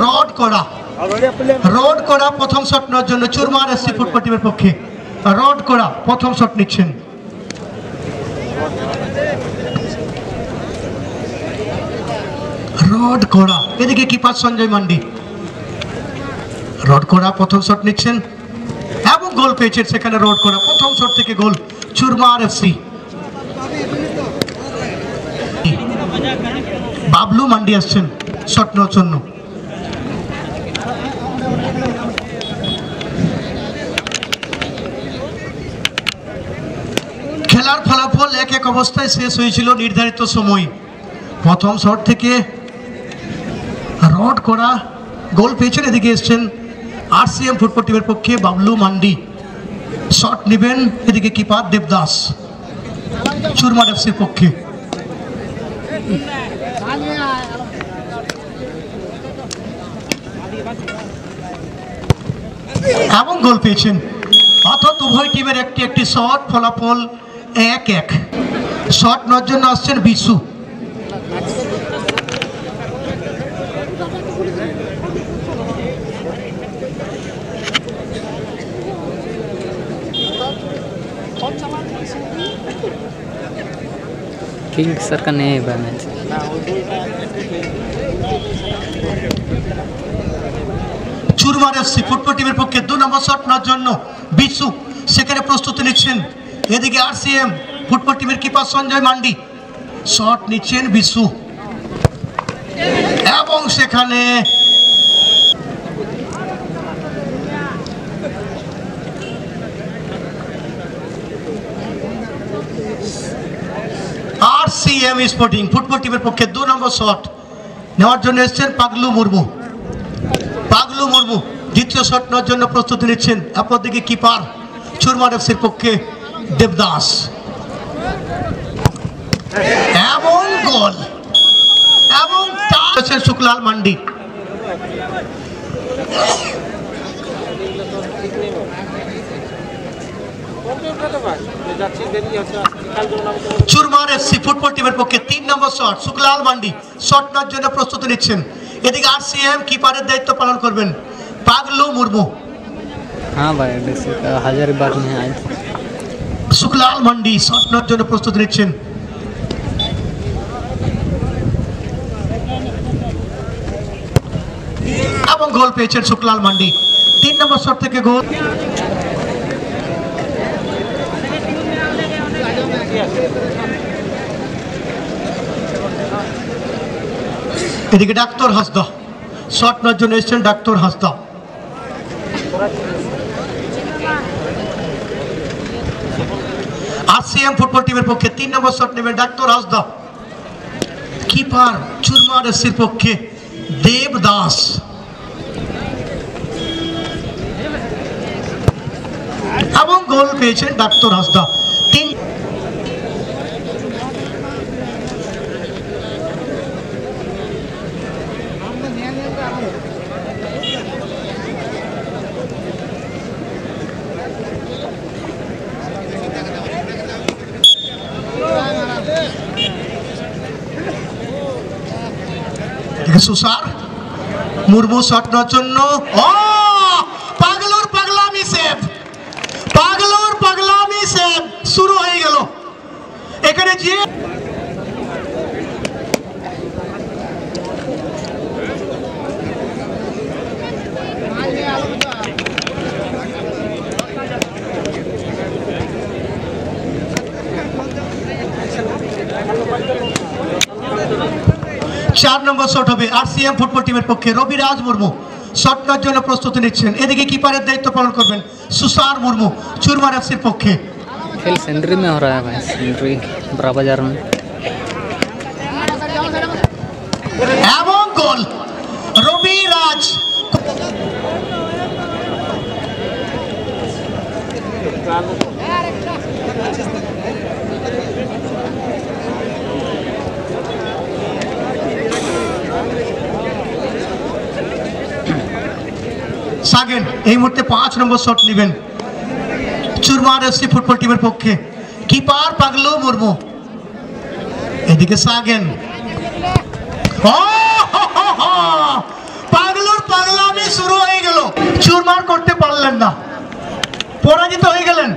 Rod করা প্রথম shot নেওয়ার জন্য চুরমার এসসি ফুটবল টিমের পক্ষে রড করা প্রথম শট নিচ্ছেন। রড করা এদিকে কিপার সঞ্জয় মান্ডি। রড করা প্রথম শট নিচ্ছেন এবং গোল পেয়েছেন সেখানে। রড করা প্রথম শট থেকে গোল চুরমার এফসি। বাবলু মান্ডি আসছেন শট নেওয়ার জন্য। খেলার ফলাফল 1-1 অবস্থায় শেষ হয়েছিল নির্ধারিত সময়। প্রথম শট থেকে রড করা গোল পেয়েছেন। এদিকে এসছেন আরসিএম ফুটবল টিমের পক্ষে বাবলু মান্ডি। শট নেবেন এদিকে কিপার দেবদাস চুরমার এফসির পক্ষে। এবং গোল পেয়েছেন। অর্থাৎ উভয় টিমের একটি শট, ফলাফল 1-1। শট নেওয়ার জন্য আসছেন বিশু। किंग सर का नहीं है मैच। চুরমার এফসি ফুটবল টিমের পক্ষে 2 নম্বর শট নেওয়ার জন্য বিশু সেখানে প্রস্তুতি নিচ্ছেন। এদিকে আরসিএম ফুটবল টিমের কিপার সঞ্জয় মান্ডি। শট নিচ্ছেন বিশু এবং সেখানে আরসিএম স্পোর্টিং ফুটবল টিমের পক্ষে 2 নম্বর শট নেওয়ার জন্য এসেছেন পাগলু মুর্মু। দ্বিতীয় শট নেওয়ার জন্য প্রস্তুতি নিচ্ছেন। অপরদিকে কিপার চুরমার এফসির পক্ষে দেবদাস এবং গোল এবং শুক্লাল মান্ডি। চুরমার এফসি ফুটবল টিমের পক্ষে 3 নম্বর শট শুক্লাল মান্ডি। শট নেওয়ার জন্য প্রস্তুতি নিচ্ছেন। এদিকে আরসিএম কিপারের দায়িত্ব পালন করবেন পাগলু মুর্মু। हाँ भाई हजार बार में आज শুক্লাল মান্ডি শট নেওয়ার জন্য প্রস্তুতি নিচ্ছেন। এবং গোল পেয়েছেন শুক্লাল মান্ডি। 3 নম্বর শট থেকে গোল। এদিকে ডাক্তার হাসদা শট নেওয়ার জন্য এসেছেন ডাক্তার হাসদা। আরসিএম ফুটবল টিমের পক্ষে 3 নম্বর শট নেবেন ডাক্তার হাসদা। কিপার চুরমার এফসির পক্ষে দেবদাস। এবং গোল পেয়েছেন ডাক্তার হাসদা। সুসার মুর্মু শট নেওয়ার জন্য পাগলুর পাগলামি সেভ শুরু হয়ে গেল এখানে। যে 4 নম্বর শট হবে আরসিএম ফুটবল টিমের পক্ষে রবিরাজ মুর্মু। শট নেওয়ার জন্য প্রস্তুতি নিচ্ছেন। এদিকে কিপারের দায়িত্ব পালন করবেন সুসার মুর্মু চুরমার এফসির পক্ষে। खेल सेंट्री में हो रहा है भाई, सेंट्री बड़ा बाजार में। এবং গোল রবিরাজ। সাগেন এই মুহূর্তে 5 নম্বর শট নেবেন চুরমার এফসি ফুটবল টিমের পক্ষে। কিপার পাগলু মুর্মু। এদিকে সাগেন পাগলুর পরাজিত হয়ে গেলেন।